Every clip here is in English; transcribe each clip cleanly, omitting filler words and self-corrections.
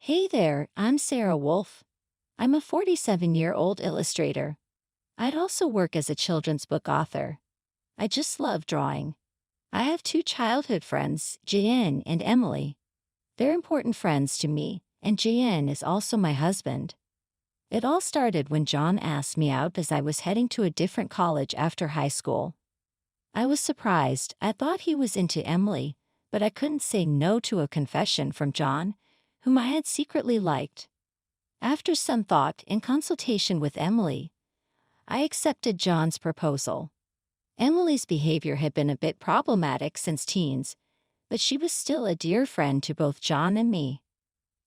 Hey there, I'm Sarah Wolf. I'm a 47-year-old illustrator. I'd also work as a children's book author. I just love drawing. I have two childhood friends, Jan and Emily. They're important friends to me, and Jan is also my husband. It all started when John asked me out as I was heading to a different college after high school. I was surprised. I thought he was into Emily, but I couldn't say no to a confession from John, whom I had secretly liked. After some thought and consultation with Emily, I accepted John's proposal. Emily's behavior had been a bit problematic since teens, but she was still a dear friend to both John and me.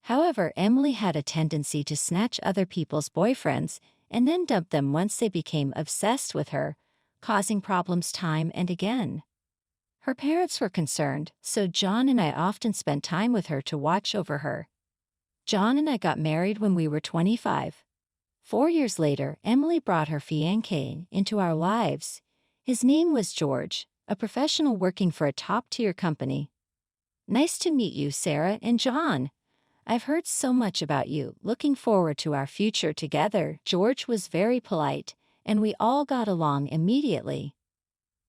However, Emily had a tendency to snatch other people's boyfriends and then dump them once they became obsessed with her, causing problems time and again. Her parents were concerned, so John and I often spent time with her to watch over her. John and I got married when we were 25. 4 years later, Emily brought her fiancé into our lives. His name was George, a professional working for a top-tier company. Nice to meet you, Sarah and John. I've heard so much about you, looking forward to our future together. George was very polite, and we all got along immediately.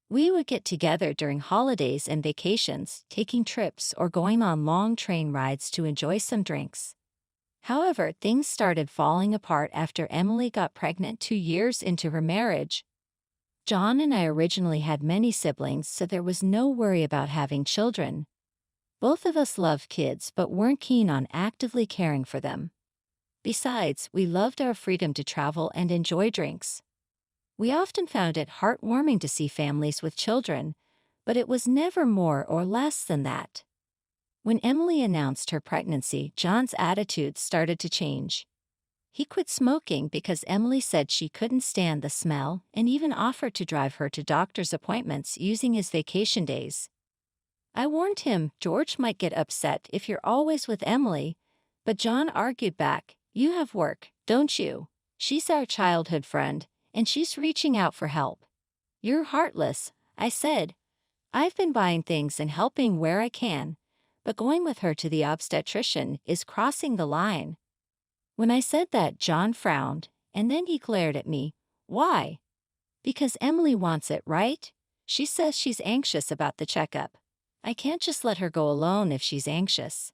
We would get together during holidays and vacations, taking trips or going on long train rides to enjoy some drinks. However, things started falling apart after Emily got pregnant 2 years into her marriage. John and I originally had many siblings, so there was no worry about having children. Both of us loved kids but weren't keen on actively caring for them. Besides, we loved our freedom to travel and enjoy drinks. We often found it heartwarming to see families with children, but it was never more or less than that. When Emily announced her pregnancy, John's attitude started to change. He quit smoking because Emily said she couldn't stand the smell and even offered to drive her to doctor's appointments using his vacation days. I warned him George might get upset if you're always with Emily, but John argued back, "You have work, don't you? She's our childhood friend, and she's reaching out for help." "You're heartless," I said. "I've been buying things and helping where I can, but going with her to the obstetrician is crossing the line." When I said that, John frowned, and then he glared at me. "Why?" "Because Emily wants it, right? She says she's anxious about the checkup. I can't just let her go alone if she's anxious."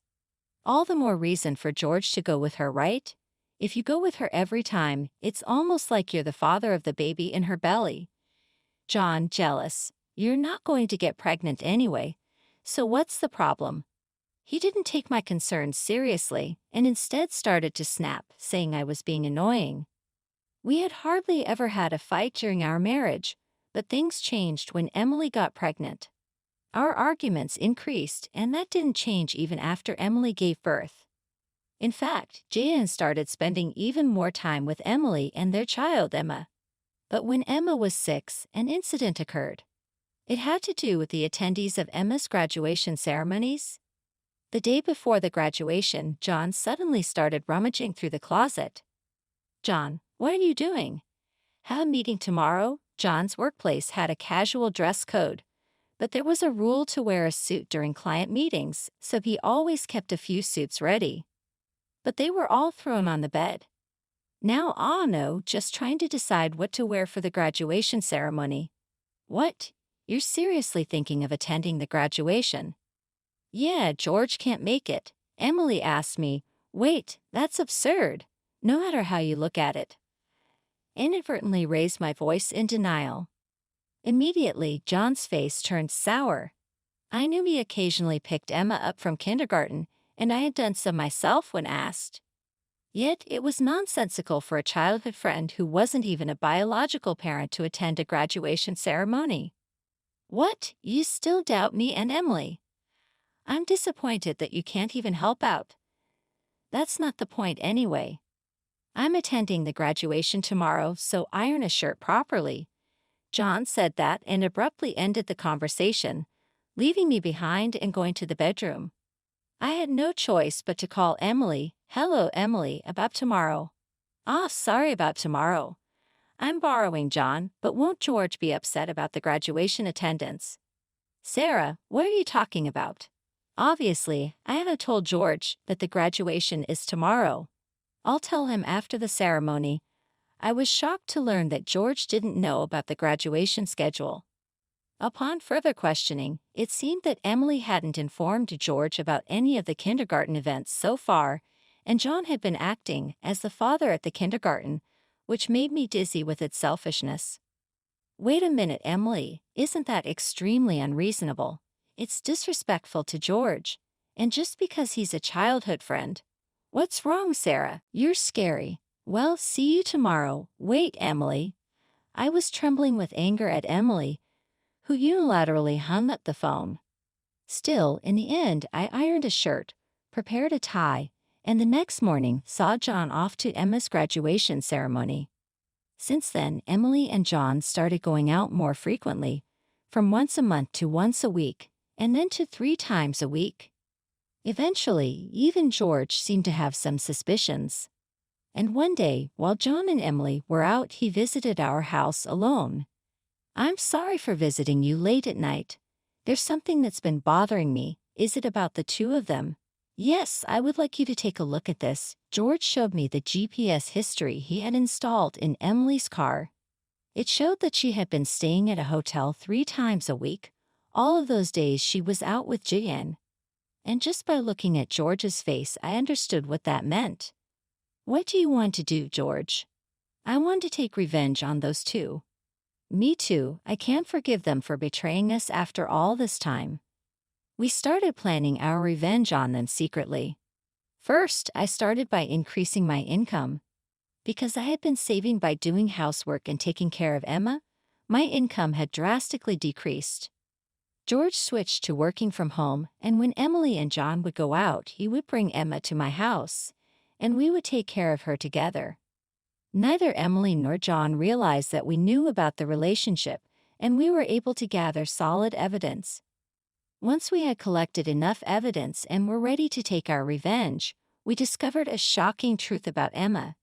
All the more reason for George to go with her, right? If you go with her every time, it's almost like you're the father of the baby in her belly. John, jealous. "You're not going to get pregnant anyway, so what's the problem?" He didn't take my concerns seriously and instead started to snap, saying I was being annoying. We had hardly ever had a fight during our marriage, but things changed when Emily got pregnant. Our arguments increased, and that didn't change even after Emily gave birth. In fact, Jan started spending even more time with Emily and their child, Emma. But when Emma was 6, an incident occurred. It had to do with the attendees of Emma's graduation ceremonies. The day before the graduation, John suddenly started rummaging through the closet. "John, what are you doing?" "Have a meeting tomorrow." John's workplace had a casual dress code, but there was a rule to wear a suit during client meetings, so he always kept a few suits ready. But they were all thrown on the bed. "Now, no, just trying to decide what to wear for the graduation ceremony." "What? You're seriously thinking of attending the graduation?" "Yeah, George can't make it." Emily asked me. "Wait, that's absurd." No matter how you look at it. Inadvertently raised my voice in denial. Immediately, John's face turned sour. I knew he occasionally picked Emma up from kindergarten, and I had done so myself when asked. Yet it was nonsensical for a childhood friend who wasn't even a biological parent to attend a graduation ceremony. "What, you still doubt me and Emily?" "I'm disappointed that you can't even help out." "That's not the point anyway. I'm attending the graduation tomorrow, so iron a shirt properly." John said that and abruptly ended the conversation, leaving me behind and going to the bedroom. I had no choice but to call Emily. "Hello, Emily, about tomorrow." Sorry about tomorrow. I'm borrowing John, but won't George be upset about the graduation attendance?" "Sarah, what are you talking about?" Obviously, I haven't told George that the graduation is tomorrow. I'll tell him after the ceremony. I was shocked to learn that George didn't know about the graduation schedule. Upon further questioning, it seemed that Emily hadn't informed George about any of the kindergarten events so far, and John had been acting as the father at the kindergarten, which made me dizzy with its selfishness. Wait a minute, Emily, isn't that extremely unreasonable? It's disrespectful to George, and just because he's a childhood friend. What's wrong, Sarah? You're scary. Well, see you tomorrow. Wait, Emily. I was trembling with anger at Emily, who unilaterally hung up the phone. Still, in the end, I ironed a shirt, prepared a tie, and the next morning saw John off to Emma's graduation ceremony. Since then, Emily and John started going out more frequently, from once a month to once a week, and then to 3 times a week. Eventually, even George seemed to have some suspicions. And one day, while John and Emily were out, he visited our house alone. I'm sorry for visiting you late at night. There's something that's been bothering me. Is it about the two of them? Yes, I would like you to take a look at this. George showed me the GPS history he had installed in Emily's car. It showed that she had been staying at a hotel 3 times a week. All of those days she was out with Jan. And just by looking at George's face, I understood what that meant. What do you want to do, George? I want to take revenge on those two. Me too. I can't forgive them for betraying us after all this time. We started planning our revenge on them secretly. First, I started by increasing my income. Because I had been saving by doing housework and taking care of Emma, my income had drastically decreased. George switched to working from home, and when Emily and John would go out, he would bring Emma to my house, and we would take care of her together. Neither Emily nor John realized that we knew about the relationship, and we were able to gather solid evidence. Once we had collected enough evidence and were ready to take our revenge, we discovered a shocking truth about Emma.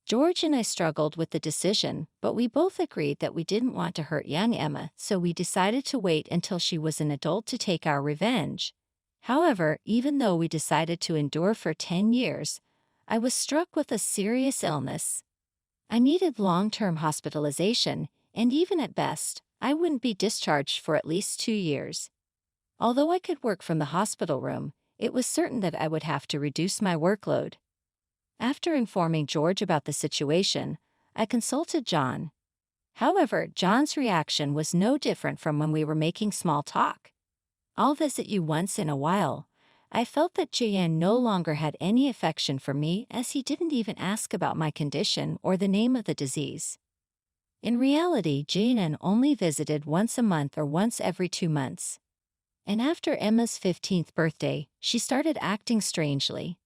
George and I struggled with the decision, but we both agreed that we didn't want to hurt young Emma, so we decided to wait until she was an adult to take our revenge. However, even though we decided to endure for 10 years, I was struck with a serious illness. I needed long-term hospitalization, and even at best, I wouldn't be discharged for at least 2 years. Although I could work from the hospital room, it was certain that I would have to reduce my workload. After informing George about the situation, I consulted John. However, John's reaction was no different from when we were making small talk. I'll visit you once in a while. I felt that Jan no longer had any affection for me, as he didn't even ask about my condition or the name of the disease. In reality, Jan only visited once a month or once every 2 months. And after Emma's 15th birthday, she started acting strangely.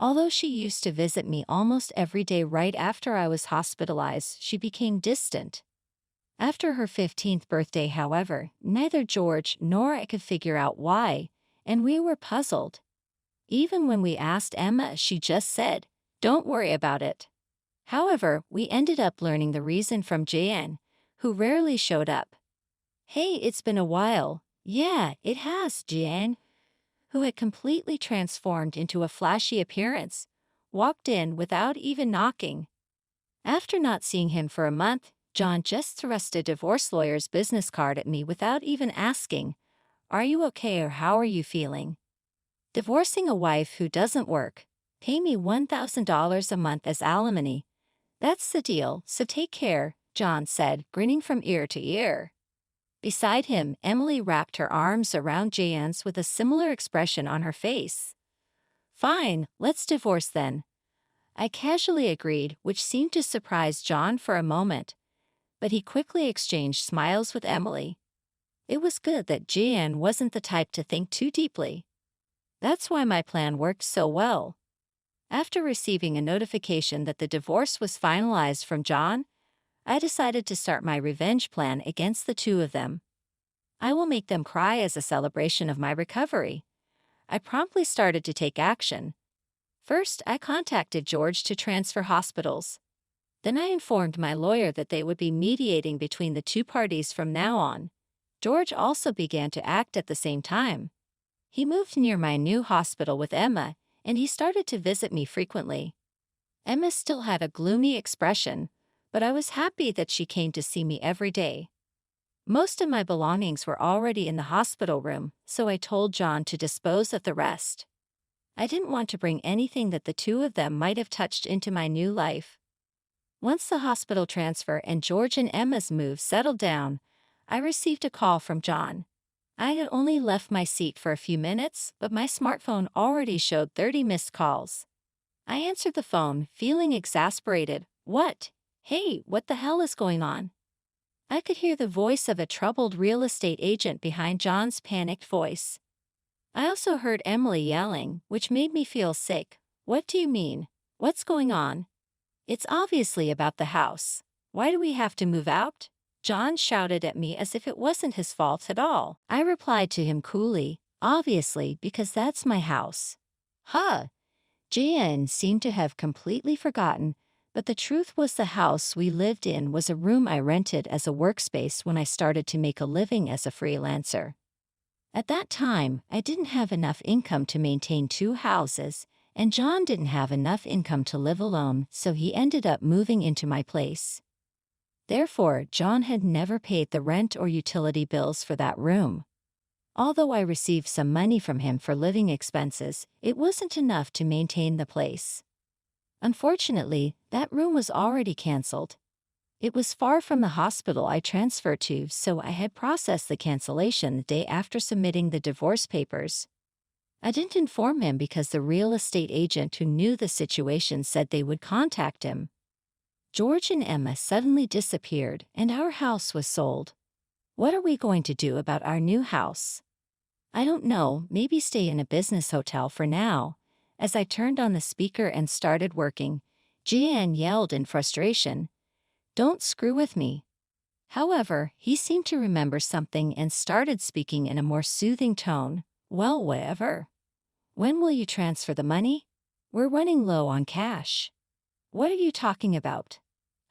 Although she used to visit me almost every day right after I was hospitalized, she became distant. After her 15th birthday, however, neither George nor I could figure out why, and we were puzzled. Even when we asked Emma, she just said, "Don't worry about it." However, we ended up learning the reason from Jan, who rarely showed up. "Hey, it's been a while." "Yeah, it has, Jan," who had completely transformed into a flashy appearance, walked in without even knocking. After not seeing him for a month, John just thrust a divorce lawyer's business card at me without even asking, "Are you okay or how are you feeling?" Divorcing a wife who doesn't work. Pay me $1,000 a month as alimony. That's the deal, so take care, John said, grinning from ear to ear. Beside him, Emily wrapped her arms around Jan's with a similar expression on her face. "Fine, let's divorce then." I casually agreed, which seemed to surprise John for a moment, but he quickly exchanged smiles with Emily. It was good that Jan wasn't the type to think too deeply. That's why my plan worked so well. After receiving a notification that the divorce was finalized from John, I decided to start my revenge plan against the two of them. I will make them cry as a celebration of my recovery. I promptly started to take action. First, I contacted George to transfer hospitals. Then I informed my lawyer that they would be mediating between the two parties from now on. George also began to act at the same time. He moved near my new hospital with Emma, and he started to visit me frequently. Emma still had a gloomy expression, but I was happy that she came to see me every day. Most of my belongings were already in the hospital room, so I told John to dispose of the rest. I didn't want to bring anything that the two of them might have touched into my new life. Once the hospital transfer and George and Emma's move settled down, I received a call from John. I had only left my seat for a few minutes, but my smartphone already showed 30 missed calls. I answered the phone, feeling exasperated. What? Hey, what the hell is going on? I could hear the voice of a troubled real estate agent behind John's panicked voice. I also heard Emily yelling, which made me feel sick. What do you mean? What's going on? It's obviously about the house. Why do we have to move out? John shouted at me as if it wasn't his fault at all. I replied to him coolly, obviously, because that's my house. Huh. Jan seemed to have completely forgotten, but the truth was the house we lived in was a room I rented as a workspace when I started to make a living as a freelancer. At that time, I didn't have enough income to maintain 2 houses, and John didn't have enough income to live alone, so he ended up moving into my place. Therefore, John had never paid the rent or utility bills for that room. Although I received some money from him for living expenses, it wasn't enough to maintain the place. Unfortunately, that room was already canceled. It was far from the hospital I transferred to, so I had processed the cancellation the day after submitting the divorce papers. I didn't inform him because the real estate agent who knew the situation said they would contact him. George and Emma suddenly disappeared, and our house was sold. What are we going to do about our new house? I don't know, maybe stay in a business hotel for now. As I turned on the speaker and started working, Jan yelled in frustration, "Don't screw with me." However, he seemed to remember something and started speaking in a more soothing tone. Well, whatever. When will you transfer the money? We're running low on cash. What are you talking about?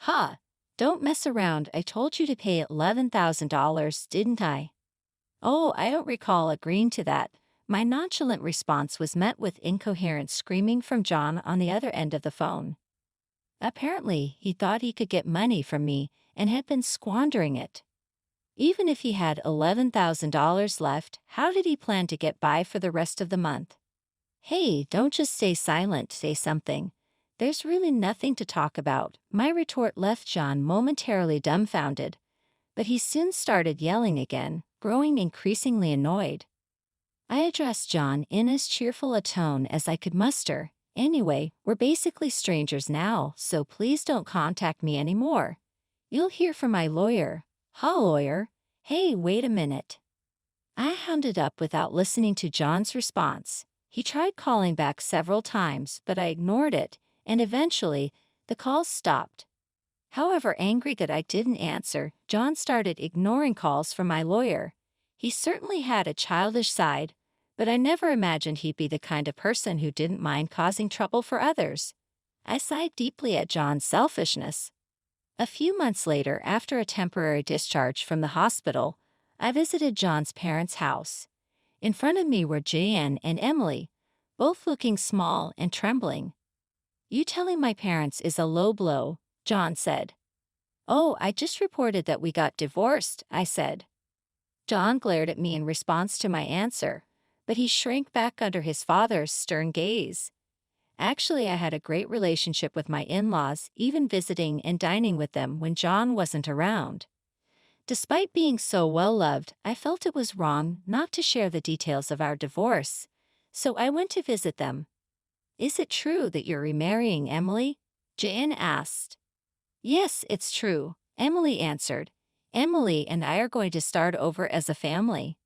Huh, don't mess around. I told you to pay $11,000, didn't I? Oh, I don't recall agreeing to that. My nonchalant response was met with incoherent screaming from John on the other end of the phone. Apparently, he thought he could get money from me and had been squandering it. Even if he had $11,000 left, how did he plan to get by for the rest of the month? Hey, don't just stay silent, say something. There's really nothing to talk about. My retort left John momentarily dumbfounded, but he soon started yelling again, growing increasingly annoyed. I addressed John in as cheerful a tone as I could muster. Anyway, we're basically strangers now, so please don't contact me anymore. You'll hear from my lawyer. Huh, lawyer? Hey, wait a minute. I hounded up without listening to John's response. He tried calling back several times, but I ignored it, and eventually, the calls stopped. However, angry that I didn't answer, John started ignoring calls from my lawyer. He certainly had a childish side, but I never imagined he'd be the kind of person who didn't mind causing trouble for others. I sighed deeply at John's selfishness. A few months later, after a temporary discharge from the hospital, I visited John's parents' house. In front of me were Jan and Emily, both looking small and trembling. You telling my parents is a low blow, John said. Oh, I just reported that we got divorced, I said. John glared at me in response to my answer, but he shrank back under his father's stern gaze. Actually, I had a great relationship with my in-laws, even visiting and dining with them when John wasn't around. Despite being so well-loved, I felt it was wrong not to share the details of our divorce, so I went to visit them. Is it true that you're remarrying Emily? Jan asked. Yes, it's true, Emily answered. Emily and I are going to start over as a family.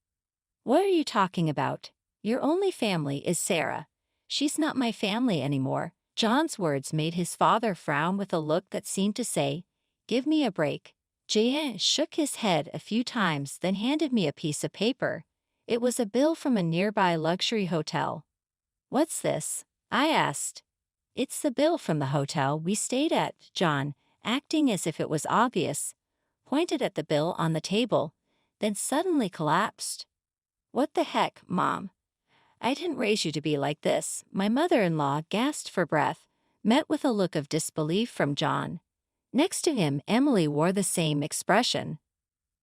What are you talking about? Your only family is Sarah. She's not my family anymore. John's words made his father frown with a look that seemed to say, give me a break. Jan shook his head a few times, then handed me a piece of paper. It was a bill from a nearby luxury hotel. What's this? I asked. It's the bill from the hotel we stayed at, John, acting as if it was obvious, pointed at the bill on the table, then suddenly collapsed. What the heck, Mom? I didn't raise you to be like this. My mother-in-law gasped for breath, met with a look of disbelief from John. Next to him, Emily wore the same expression.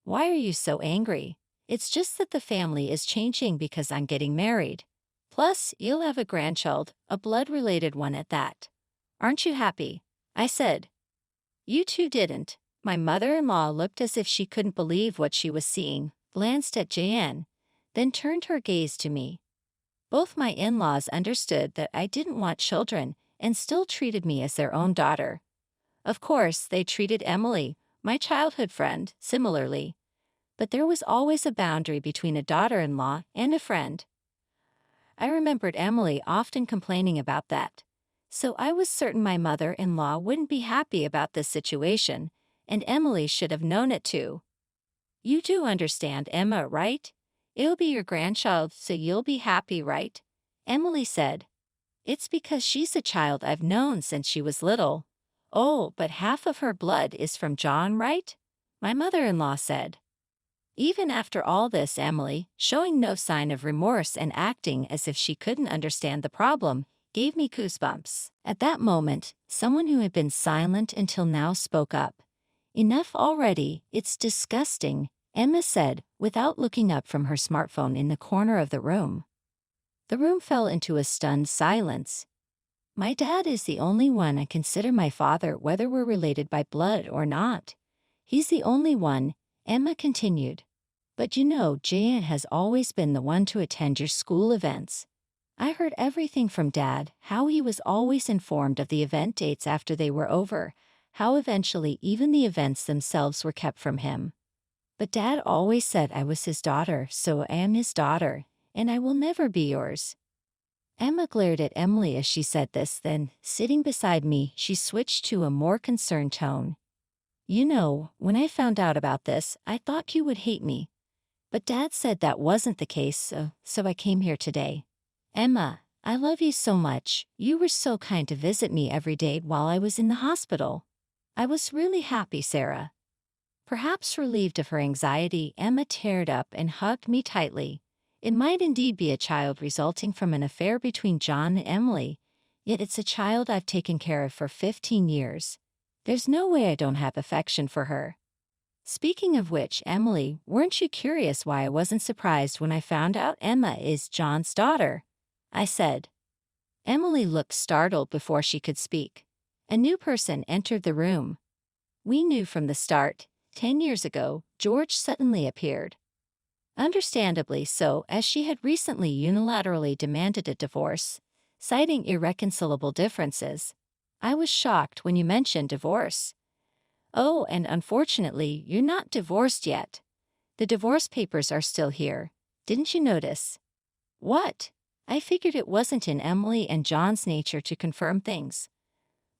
Why are you so angry? It's just that the family is changing because I'm getting married. Plus, you'll have a grandchild, a blood-related one at that. Aren't you happy? I said. You two didn't. My mother-in-law looked as if she couldn't believe what she was seeing, glanced at Jan, then turned her gaze to me. Both my in-laws understood that I didn't want children and still treated me as their own daughter. Of course, they treated Emily, my childhood friend, similarly. But there was always a boundary between a daughter-in-law and a friend. I remembered Emily often complaining about that. So I was certain my mother-in-law wouldn't be happy about this situation, and Emily should have known it too. You do understand Emma, right? It'll be your grandchild, so you'll be happy, right? Emily said. It's because she's a child I've known since she was little. Oh, but half of her blood is from John, right? My mother-in-law said. Even after all this, Emily, showing no sign of remorse and acting as if she couldn't understand the problem, gave me goosebumps. At that moment, someone who had been silent until now spoke up. Enough already, it's disgusting, Emma said, without looking up from her smartphone in the corner of the room. The room fell into a stunned silence. My dad is the only one I consider my father, whether we're related by blood or not. He's the only one, Emma continued. But you know, Jan has always been the one to attend your school events. I heard everything from Dad, how he was always informed of the event dates after they were over, how eventually even the events themselves were kept from him. But Dad always said I was his daughter, so I am his daughter, and I will never be yours. Emma glared at Emily as she said this, then, sitting beside me, she switched to a more concerned tone. You know, when I found out about this, I thought you would hate me. But Dad said that wasn't the case, so I came here today. Emma, I love you so much. You were so kind to visit me every day while I was in the hospital. I was really happy, Sarah. Perhaps relieved of her anxiety, Emma teared up and hugged me tightly. It might indeed be a child resulting from an affair between John and Emily, yet it's a child I've taken care of for 15 years. There's no way I don't have affection for her. Speaking of which, Emily, weren't you curious why I wasn't surprised when I found out Emma is John's daughter? I said. Emily looked startled before she could speak. A new person entered the room. We knew from the start, 10 years ago, George suddenly appeared. Understandably so, as she had recently unilaterally demanded a divorce, citing irreconcilable differences. I was shocked when you mentioned divorce. Oh, and unfortunately, you're not divorced yet. The divorce papers are still here. Didn't you notice? What? I figured it wasn't in Emily and John's nature to confirm things.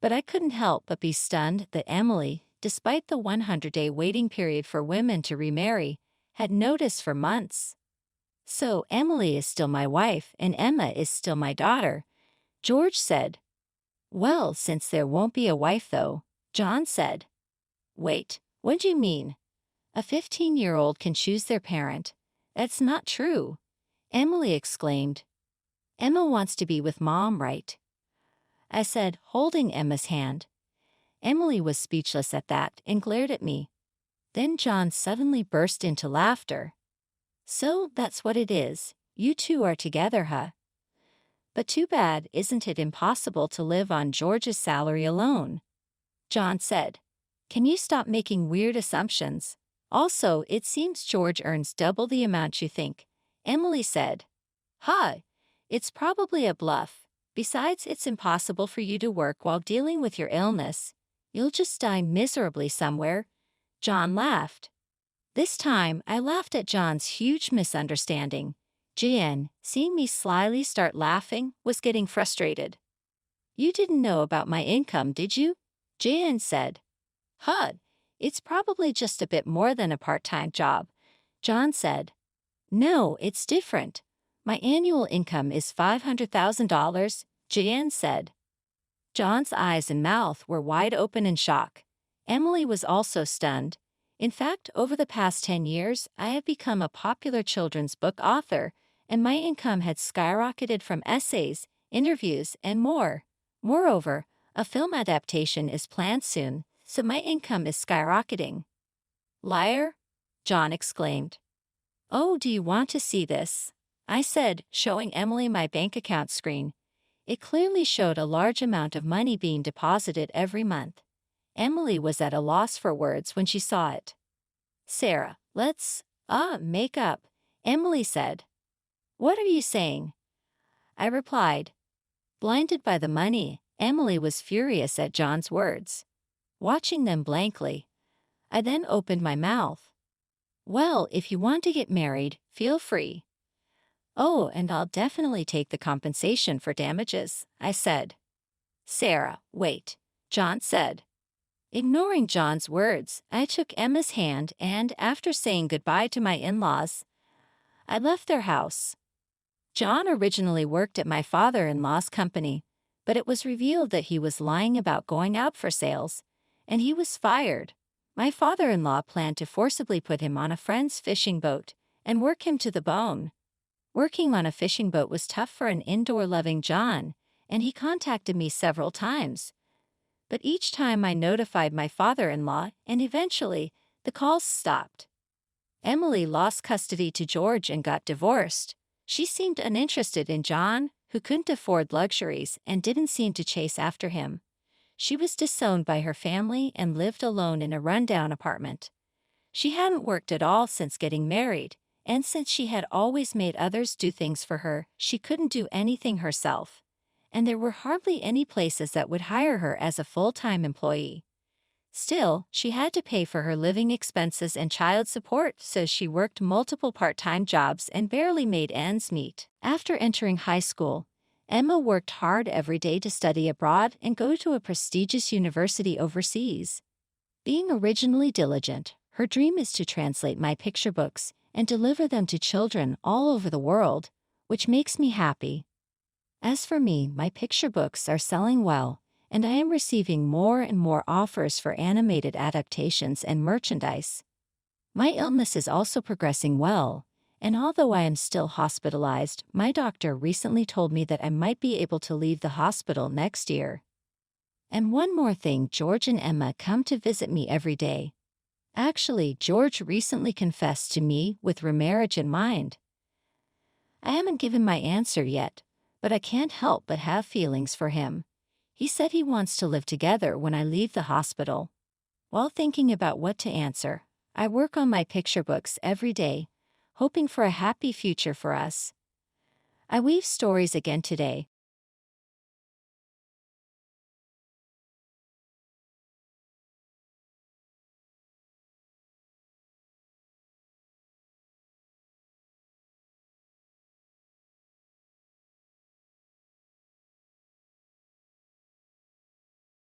But I couldn't help but be stunned that Emily, despite the 100-day waiting period for women to remarry, had noticed for months. So Emily is still my wife and Emma is still my daughter, George said. Well, since there won't be a wife though, John said. Wait, what do you mean? A 15-year-old can choose their parent. That's not true, Emily exclaimed. Emma wants to be with Mom, right? I said, holding Emma's hand. Emily was speechless at that and glared at me. Then John suddenly burst into laughter. So that's what it is. You two are together, huh? But too bad, isn't it impossible to live on George's salary alone? John said. Can you stop making weird assumptions? Also, it seems George earns double the amount you think, Emily said. Huh, it's probably a bluff. Besides, it's impossible for you to work while dealing with your illness. You'll just die miserably somewhere. John laughed. This time, I laughed at John's huge misunderstanding. Jan, seeing me slyly start laughing, was getting frustrated. You didn't know about my income, did you? Jan said. Huh, it's probably just a bit more than a part-time job, John said. No, it's different. My annual income is $500,000, Jan said. John's eyes and mouth were wide open in shock. Emily was also stunned. In fact, over the past 10 years, I have become a popular children's book author, and my income had skyrocketed from essays, interviews, and more. Moreover, a film adaptation is planned soon, so my income is skyrocketing. Liar? John exclaimed. Oh, do you want to see this? I said, showing Emily my bank account screen. It clearly showed a large amount of money being deposited every month. Emily was at a loss for words when she saw it. Sarah, let's, make up, Emily said. What are you saying? I replied. Blinded by the money, Emily was furious at John's words. Watching them blankly, I then opened my mouth. Well, if you want to get married, feel free. Oh, and I'll definitely take the compensation for damages, I said. Sarah, wait, John said. Ignoring John's words, I took Emma's hand and, after saying goodbye to my in-laws, I left their house. John originally worked at my father-in-law's company, but it was revealed that he was lying about going out for sales, and he was fired. My father-in-law planned to forcibly put him on a friend's fishing boat and work him to the bone. Working on a fishing boat was tough for an indoor-loving John, and he contacted me several times. But each time I notified my father-in-law, and eventually, the calls stopped. Emily lost custody to George and got divorced. She seemed uninterested in John, who couldn't afford luxuries and didn't seem to chase after him. She was disowned by her family and lived alone in a rundown apartment. She hadn't worked at all since getting married, and since she had always made others do things for her, she couldn't do anything herself. And there were hardly any places that would hire her as a full-time employee. Still, she had to pay for her living expenses and child support, so she worked multiple part-time jobs and barely made ends meet. After entering high school, Emma worked hard every day to study abroad and go to a prestigious university overseas. Being originally diligent, her dream is to translate my picture books and deliver them to children all over the world, which makes me happy. As for me, my picture books are selling well, and I am receiving more and more offers for animated adaptations and merchandise. My illness is also progressing well, and although I am still hospitalized, my doctor recently told me that I might be able to leave the hospital next year. And one more thing, George and Emma come to visit me every day. Actually, George recently confessed to me with remarriage in mind. I haven't given my answer yet, but I can't help but have feelings for him. He said he wants to live together when I leave the hospital. While thinking about what to answer, I work on my picture books every day, hoping for a happy future for us. I weave stories again today,